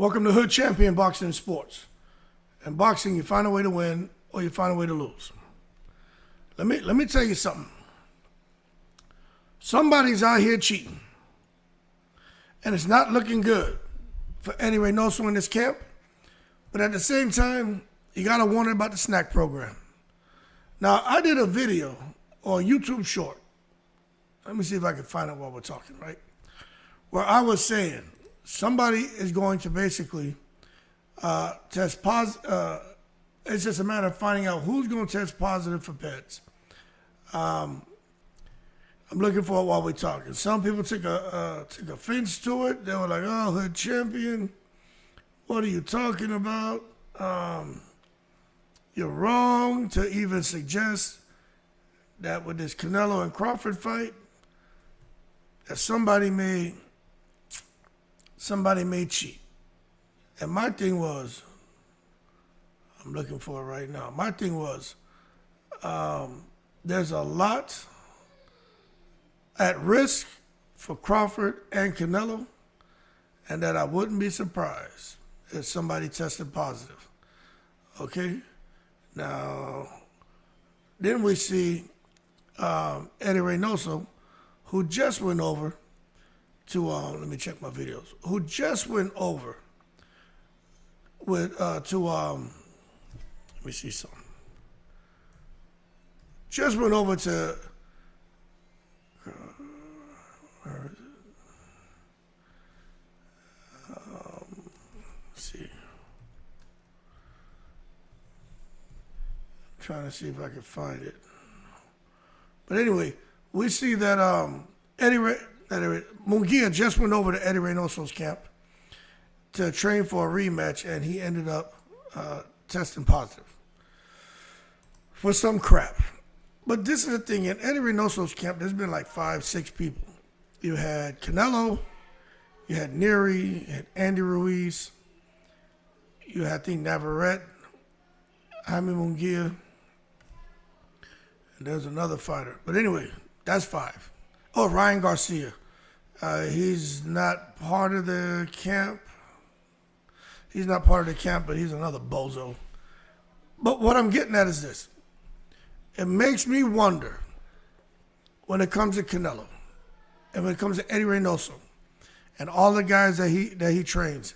Welcome to Hood Champion Boxing and Sports. In boxing, you find a way to win or you find a way to lose. Let me tell you something. Somebody's out here cheating. And it's not looking good for Eddie Reynoso in this camp. But at the same time, you got to wonder about the Snac program. Now, I did a video or a YouTube short. Let me see if I can find it while we're talking, right? Where I was saying somebody is going to basically test positive. It's just a matter of finding out who's going to test positive for PEDs. I'm looking for it while we're talking. Some people took offense to it. They were like, "Oh, Hood Champion, what are you talking about? You're wrong to even suggest that with this Canelo and Crawford fight, that somebody may cheat." And my thing was, I'm looking for it right now. My thing was, there's a lot at risk for Crawford and Canelo, and that I wouldn't be surprised if somebody tested positive. Okay? Now, then we see Eddie Reynoso, who just went over to, let me check my videos, who just went over with, let me see something. Just went over to, where is it? Let's see. I'm trying to see if I can find it. But anyway, we see that Munguia just went over to Eddie Reynoso's camp to train for a rematch, and he ended up testing positive for some crap. But this is the thing, in Eddie Reynoso's camp, there's been like 5-6 people. You had Canelo, you had Neary, you had Andy Ruiz, you had, I think, Navarrete, Jaime Munguia, and there's another fighter. But anyway, that's 5. Oh, Ryan Garcia. He's not part of the camp. He's not part of the camp, but he's another bozo. But what I'm getting at is this. It makes me wonder when it comes to Canelo and when it comes to Eddie Reynoso and all the guys that he trains.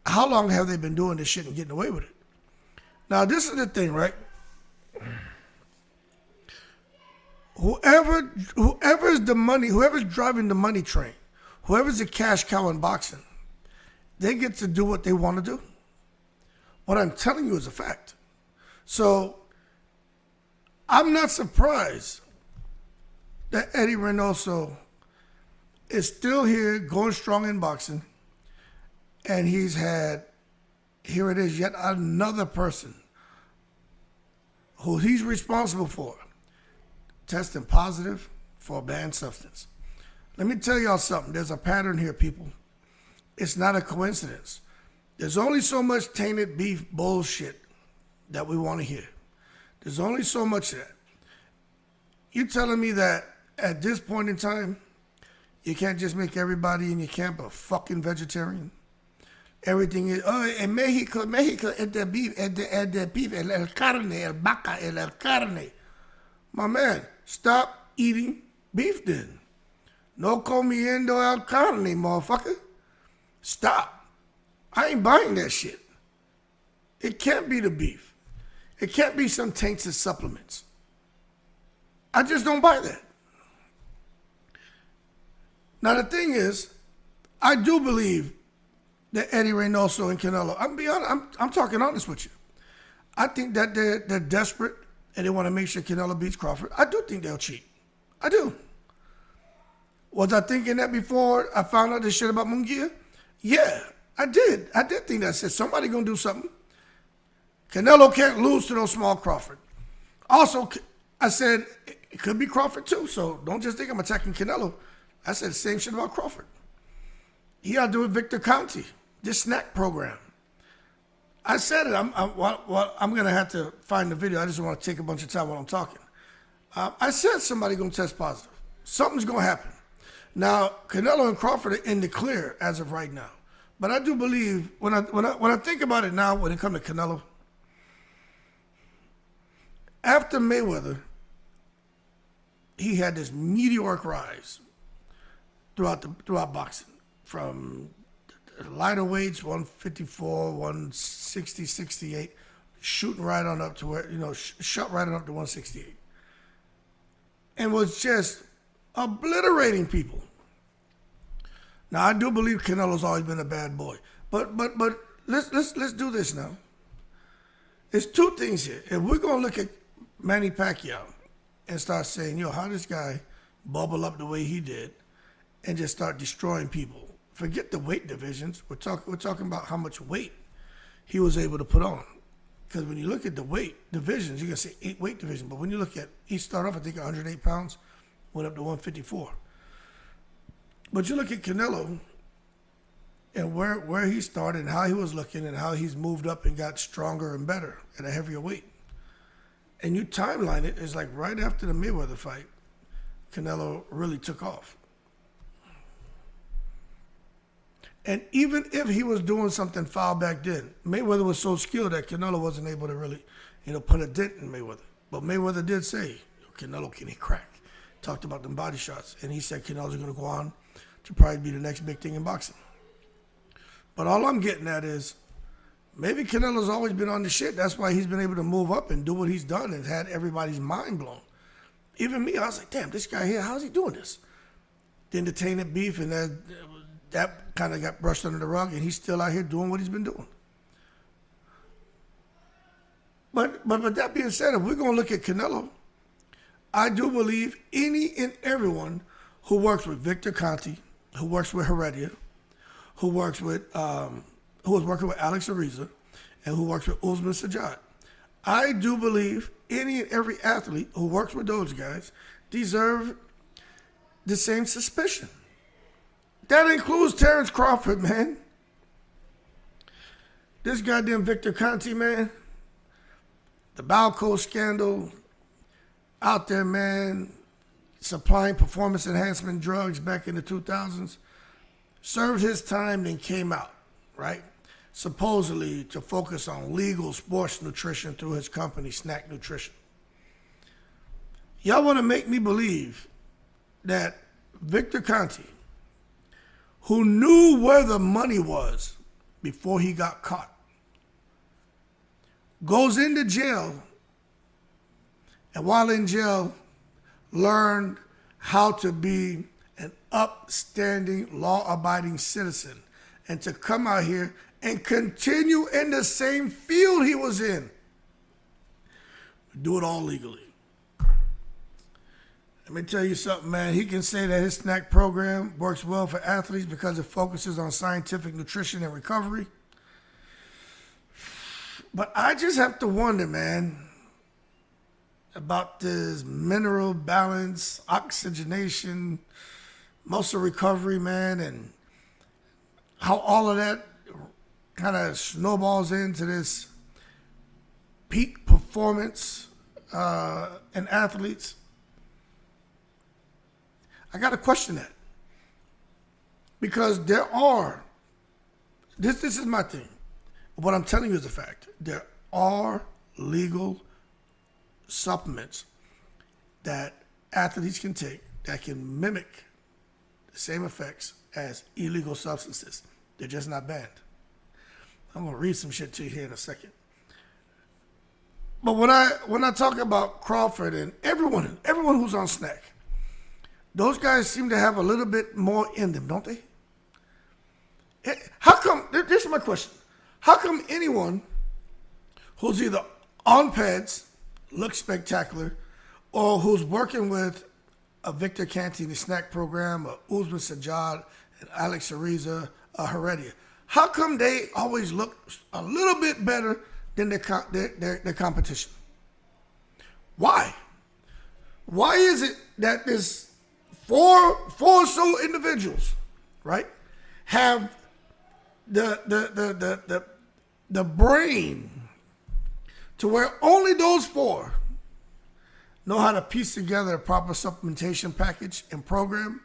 How long have they been doing this shit and getting away with it? Now, this is the thing, right? Whoever's driving the money train, whoever's the cash cow in boxing, they get to do what they want to do. What I'm telling you is a fact. So I'm not surprised that Eddie Reynoso is still here going strong in boxing, and he's had, here it is, yet another person who he's responsible for testing positive for a banned substance. Let me tell y'all something. There's a pattern here, people. It's not a coincidence. There's only so much tainted beef bullshit that we want to hear. There's only so much of that. You telling me that at this point in time, you can't just make everybody in your camp a fucking vegetarian? Everything is, oh, in Mexico, the beef, el carne, el vaca, el carne. My man, stop eating beef then. No comiendo el carne, motherfucker. Stop. I ain't buying that shit. It can't be the beef. It can't be some tainted supplements. I just don't buy that. Now the thing is, I do believe that Eddie Reynoso and Canelo, I'm talking honest with you. I think that they're desperate and they want to make sure Canelo beats Crawford. I do think they'll cheat. I do. Was I thinking that before I found out this shit about Munguia? Yeah, I did. I did think that. I said, somebody gonna do something. Canelo can't lose to no small Crawford. Also, I said, it could be Crawford too, so don't just think I'm attacking Canelo. I said the same shit about Crawford. He got to do with Victor County, this Snac program. I said it. I'm going to have to find the video. I just want to take a bunch of time while I'm talking. I said somebody going to test positive. Something's going to happen. Now, Canelo and Crawford are in the clear as of right now. But I do believe, when I think about it now, when it comes to Canelo, after Mayweather, he had this meteoric rise throughout boxing, from lighter weights, 154, 160, 68, shooting right on up to where, shot right on up to 168. And was just obliterating people. Now, I do believe Canelo's always been a bad boy. But let's do this now. There's two things here. If we're going to look at Manny Pacquiao and start saying, how this guy bubble up the way he did and just start destroying people. Forget the weight divisions. We're talking about how much weight he was able to put on. Because when you look at the weight divisions, you can say 8 weight divisions. But when you look at, he started off, I think, 108 pounds, went up to 154. But you look at Canelo and where he started and how he was looking and how he's moved up and got stronger and better at a heavier weight. And you timeline it, it's like right after the Mayweather fight, Canelo really took off. And even if he was doing something foul back then, Mayweather was so skilled that Canelo wasn't able to really, put a dent in Mayweather. But Mayweather did say, Canelo, can he crack? Talked about them body shots. And he said Canelo's going to go on to probably be the next big thing in boxing. But all I'm getting at is, maybe Canelo's always been on the shit. That's why he's been able to move up and do what he's done and had everybody's mind blown. Even me, I was like, damn, this guy here, how's he doing this? The entertainment beef, and that kind of got brushed under the rug, and he's still out here doing what he's been doing. But that being said, if we're going to look at Canelo, I do believe any and everyone who works with Victor Conte, who works with Heredia, who was working with Alex Ariza, and who works with Usman Sajjad. I do believe any and every athlete who works with those guys deserve the same suspicion. That includes Terrence Crawford, man. This goddamn Victor Conte, man. The Balco scandal out there, man. Supplying performance enhancement drugs back in the 2000s. Served his time, then came out, right? Supposedly to focus on legal sports nutrition through his company, Snac Nutrition. Y'all want to make me believe that Victor Conte, who knew where the money was before he got caught, goes into jail, and while in jail, learned how to be an upstanding, law-abiding citizen, and to come out here and continue in the same field he was in. Do it all legally. Let me tell you something, man. He can say that his snack program works well for athletes because it focuses on scientific nutrition and recovery. But I just have to wonder, man, about this mineral balance, oxygenation, muscle recovery, man, and how all of that kind of snowballs into this peak performance in athletes. I got to question that. Because there are, this is my thing. What I'm telling you is a fact. There are legal supplements that athletes can take that can mimic the same effects as illegal substances. They're just not banned. I'm gonna read some shit to you here in a second. But when I talk about Crawford and everyone who's on Snack, those guys seem to have a little bit more in them, don't they? How come, this is my question. How come anyone who's either on pads, looks spectacular, or who's working with a Victor Conte in the Snack program, or Usman Sajjad, and Alex Ariza, Heredia, how come they always look a little bit better than their competition? Why? Why is it that this four or so individuals, right, have the brain to where only those four know how to piece together a proper supplementation package and program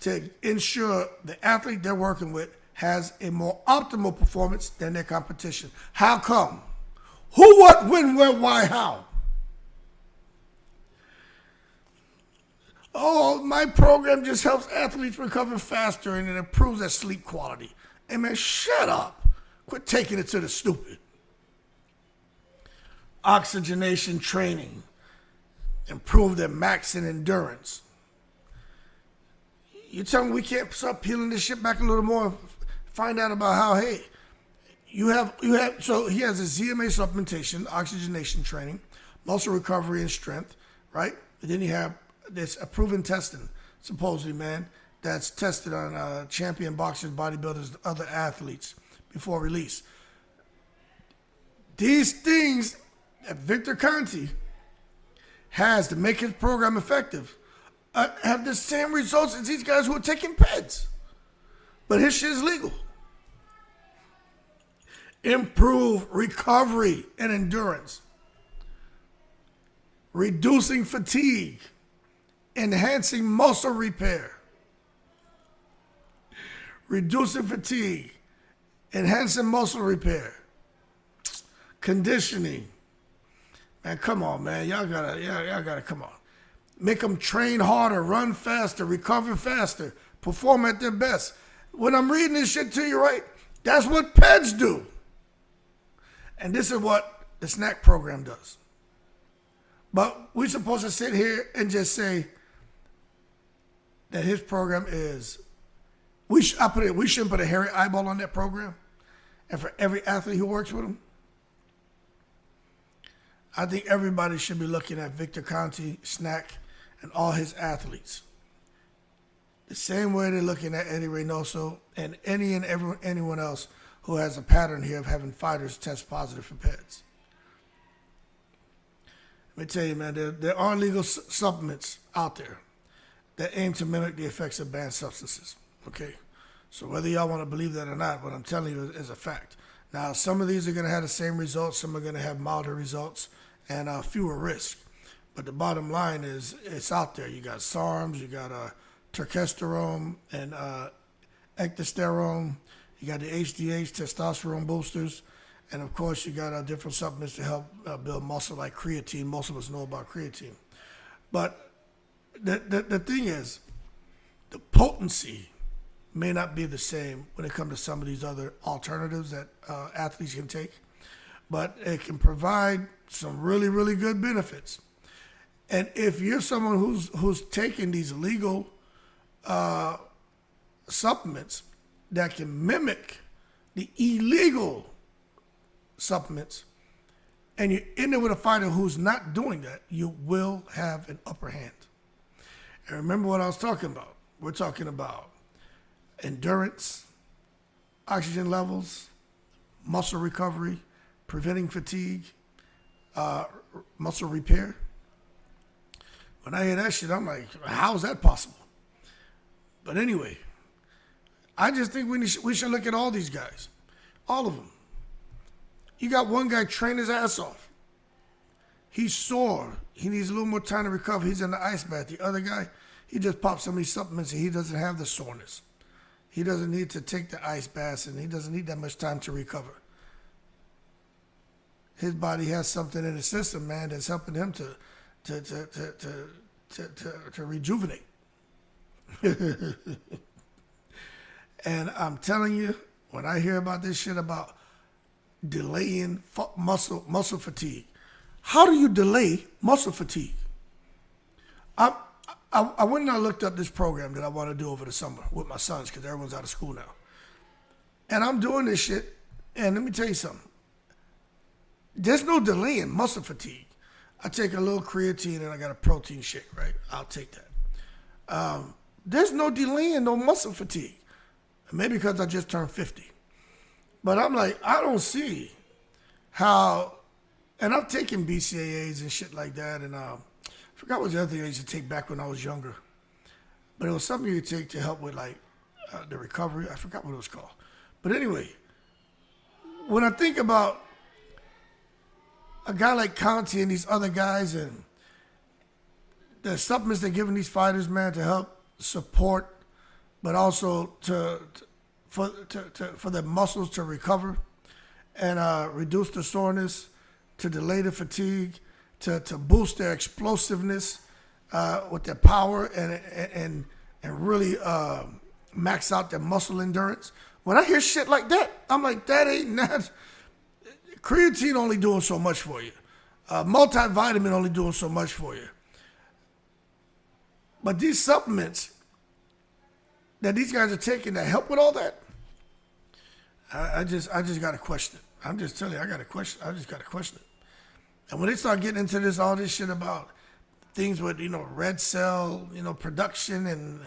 to ensure the athlete they're working with has a more optimal performance than their competition. How come? Who, what, when, where, why, how? Oh, my program just helps athletes recover faster and it improves their sleep quality. Hey man, shut up. Quit taking it to the stupid. Oxygenation training. Improve their max and endurance. You tell me we can't start peeling this shit back a little more, find out about how, hey, so he has a ZMA supplementation, oxygenation training, muscle recovery and strength, right? And then you have this a proven testing, supposedly, man, that's tested on champion boxers, bodybuilders, other athletes before release. These things that Victor Conte has to make his program effective have the same results as these guys who are taking PEDs. But his shit is legal. Improve recovery and endurance. Reducing fatigue. Enhancing muscle repair. Reducing fatigue. Enhancing muscle repair. Conditioning. Man, come on, man. Y'all gotta come on. Make them train harder, run faster, recover faster, perform at their best. When I'm reading this shit to you, right, that's what PEDs do. And this is what the Snac program does. But we're supposed to sit here and just say that his program is, we shouldn't put a hairy eyeball on that program. And for every athlete who works with him, I think everybody should be looking at Victor Conte, Snac, and all his athletes the same way they're looking at Eddie Reynoso and anyone else who has a pattern here of having fighters test positive for PEDs. Let me tell you, man, there are legal supplements out there that aim to mimic the effects of banned substances. Okay, so whether y'all want to believe that or not, what I'm telling you is a fact. Now, some of these are going to have the same results, some are going to have milder results and fewer risks. But the bottom line is it's out there. You got SARMs, you got terkesterone and ectosterone, you got the HDH, testosterone boosters, and of course you got different supplements to help build muscle like creatine. Most of us know about creatine. But the thing is, the potency may not be the same when it comes to some of these other alternatives that athletes can take, but it can provide some really, really good benefits. And if you're someone who's taking these legal supplements that can mimic the illegal supplements, and you're in there with a fighter who's not doing that, you will have an upper hand. And remember what I was talking about. We're talking about endurance, oxygen levels, muscle recovery, preventing fatigue, muscle repair. When I hear that shit, I'm like, how is that possible? But anyway, I just think we should look at all these guys. All of them. You got one guy train his ass off. He's sore. He needs a little more time to recover. He's in the ice bath. The other guy, he just pops some of these supplements and he doesn't have the soreness. He doesn't need to take the ice baths and he doesn't need that much time to recover. His body has something in his system, man, that's helping him to rejuvenate. And I'm telling you, when I hear about this shit about delaying muscle fatigue, how do you delay muscle fatigue? I went and I looked up this program that I want to do over the summer with my sons because everyone's out of school now. And I'm doing this shit, and let me tell you something. There's no delaying muscle fatigue. I take a little creatine and I got a protein shake, right? I'll take that. There's no delaying no muscle fatigue. Maybe because I just turned 50. But I'm like, I don't see how, and I've taken BCAAs and shit like that, and I forgot what the other thing I used to take back when I was younger. But it was something you could take to help with like the recovery. I forgot what it was called. But anyway, when I think about a guy like Conte and these other guys and the supplements they're giving these fighters, man, to help support but also for the muscles to recover and reduce the soreness, to delay the fatigue, to boost their explosiveness with their power and really max out their muscle endurance. When I hear shit like that, I'm like, that ain't not. Creatine only doing so much for you. Multivitamin only doing so much for you. But these supplements that these guys are taking that help with all that, I just got to question it. I'm just telling you, I just got to question it. And when they start getting into all this shit about things with, red cell, production and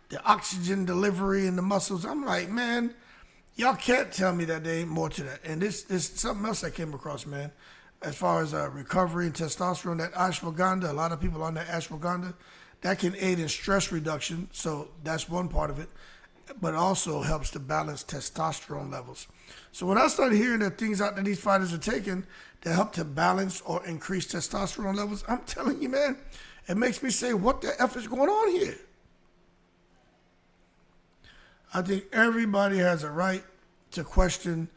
the oxygen delivery in the muscles, I'm like, man, y'all can't tell me that there ain't more to that. And this something else I came across, man, as far as recovery and testosterone, that ashwagandha, a lot of people on that ashwagandha, that can aid in stress reduction. So that's one part of it, but also helps to balance testosterone levels. So when I started hearing that things out that these fighters are taking that help to balance or increase testosterone levels, I'm telling you, man, it makes me say, what the F is going on here? I think everybody has a right to question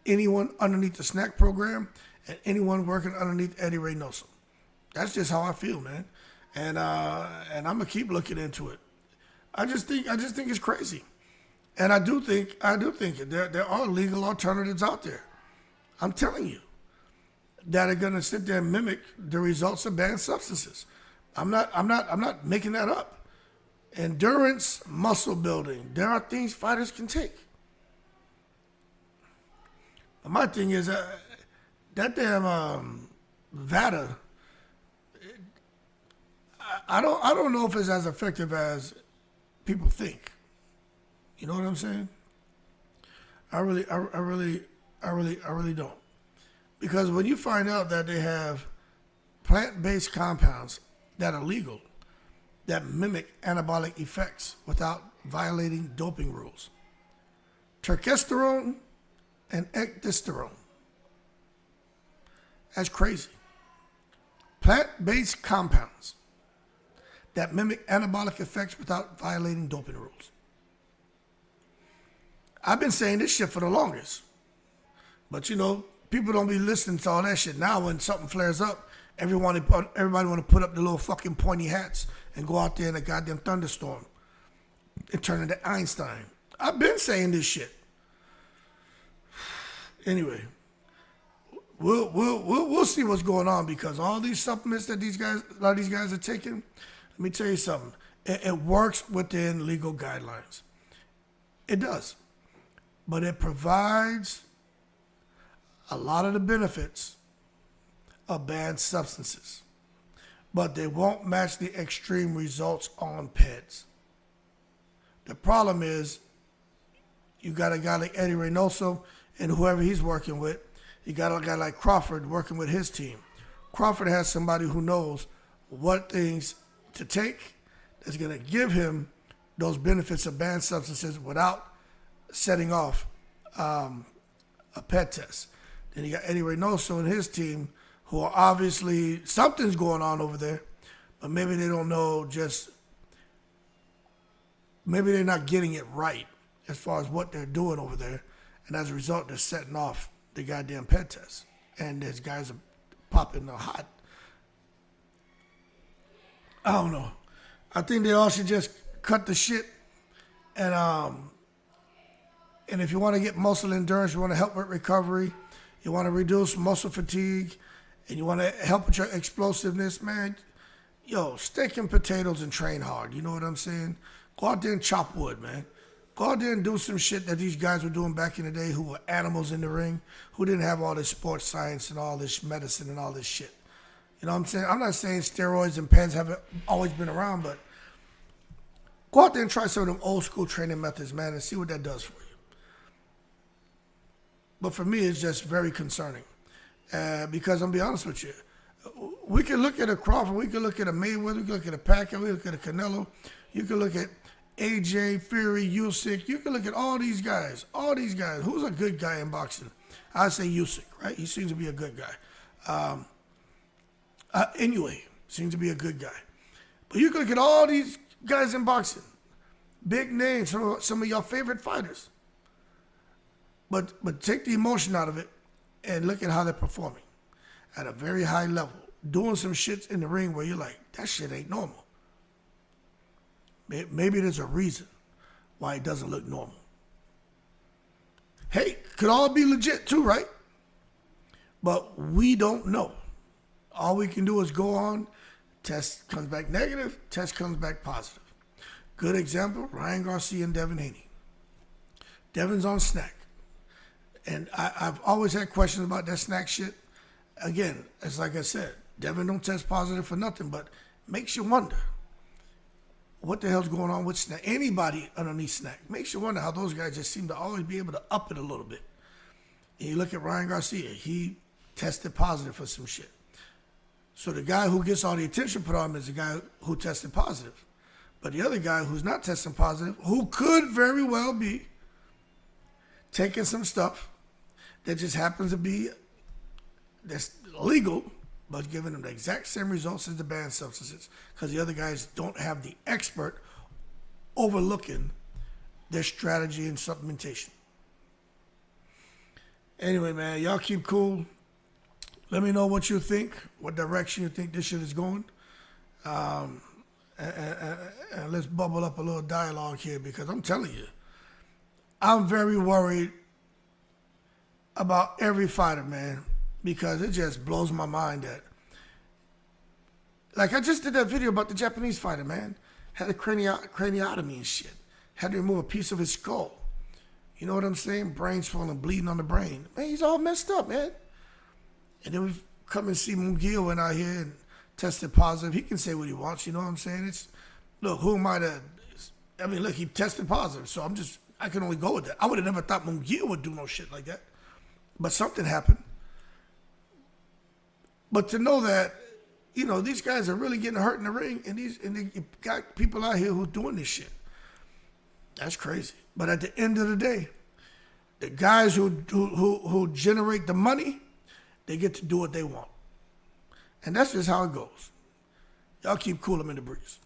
anyone underneath the Snac program and anyone working underneath Eddie Reynoso. That's just how I feel, man. And I'm gonna keep looking into it. I just think it's crazy. And I do think there are legal alternatives out there. I'm telling you, that are gonna sit there and mimic the results of banned substances. I'm not making that up. Endurance, muscle building, there are things fighters can take. But my thing is that damn Vada. I don't know if it's as effective as people think. You know what I'm saying? I really don't. Because when you find out that they have plant-based compounds that are legal, that mimic anabolic effects without violating doping rules, testosterone and ecdysterone, that's crazy. Plant-based compounds that mimic anabolic effects without violating doping rules. I've been saying this shit for the longest. But people don't be listening to all that shit. Now when something flares up, everybody want to put up the little fucking pointy hats and go out there in a goddamn thunderstorm and turn into Einstein. I've been saying this shit. Anyway, we'll see what's going on, because all these supplements that a lot of these guys are taking, let me tell you something. It works within legal guidelines. It does. But it provides a lot of the benefits of banned substances. But they won't match the extreme results on PEDs. The problem is, you got a guy like Eddie Reynoso and whoever he's working with. You got a guy like Crawford working with his team. Crawford has somebody who knows what things to take that's going to give him those benefits of banned substances without setting off a PET test. Then you got Eddie Reynoso and his team, who are obviously, something's going on over there, but maybe they don't know, maybe they're not getting it right as far as what they're doing over there. And as a result, they're setting off the goddamn PET test. And these guys are popping the hot. I don't know. I think they all should just cut the shit. And if you want to get muscle endurance, you want to help with recovery, you want to reduce muscle fatigue, and you want to help with your explosiveness, man, steak and potatoes and train hard. You know what I'm saying? Go out there and chop wood, man. Go out there and do some shit that these guys were doing back in the day, who were animals in the ring, who didn't have all this sports science and all this medicine and all this shit. You know what I'm saying? I'm not saying steroids and pens haven't always been around, but go out there and try some of them old school training methods, man, and see what that does for you. But for me, it's just very concerning. Because I'm going to be honest with you, we can look at a Crawford, we can look at a Mayweather, we can look at a Pacquiao, we can look at a Canelo, you can look at AJ, Fury, Usyk, you can look at all these guys. Who's a good guy in boxing? I'd say Usyk, right? He seems to be a good guy. Anyway, seems to be a good guy. But you can look at all these guys in boxing. big names, some of your favorite fighters. But take the emotion out of it and look at how they're performing at a very high level, doing some shits in the ring where you're like, that shit ain't normal. Maybe there's a reason why it doesn't look normal. Hey, could all be legit too, right? But we don't know. All we can do is go on, test comes back negative, test comes back positive. Good example, Ryan Garcia and Devin Haney. Devin's on Snac. And I've always had questions about that Snac shit. Again, it's like I said, Devin don't test positive for nothing, but makes you wonder what the hell's going on with Snac. Anybody underneath Snac makes you wonder how those guys just seem to always be able to up it a little bit. And you look at Ryan Garcia, he tested positive for some shit. So the guy who gets all the attention put on him is the guy who tested positive. But the other guy who's not testing positive, who could very well be taking some stuff that just happens to be that's legal, but giving them the exact same results as the banned substances, because the other guys don't have the expert overlooking their strategy and supplementation. Anyway, man, y'all keep cool. Let me know what you think, what direction you think this shit is going. And let's bubble up a little dialogue here, because I'm telling you, I'm very worried about every fighter, man, because it just blows my mind that, like I just did that video about the Japanese fighter, man, had a craniotomy and shit, had to remove a piece of his skull. You know what I'm saying? Brain swelling, bleeding on the brain. Man, he's all messed up, man. And then we come and see Munguia went out here and tested positive. He can say what he wants, you know what I'm saying? Look, who am I to, look, he tested positive, so I can only go with that. I would have never thought Munguia would do no shit like that. But something happened. But to know that, these guys are really getting hurt in the ring, and they got people out here who's doing this shit. That's crazy. But at the end of the day, the guys who generate the money, they get to do what they want. And that's just how it goes. Y'all keep cool, I'm in the breeze.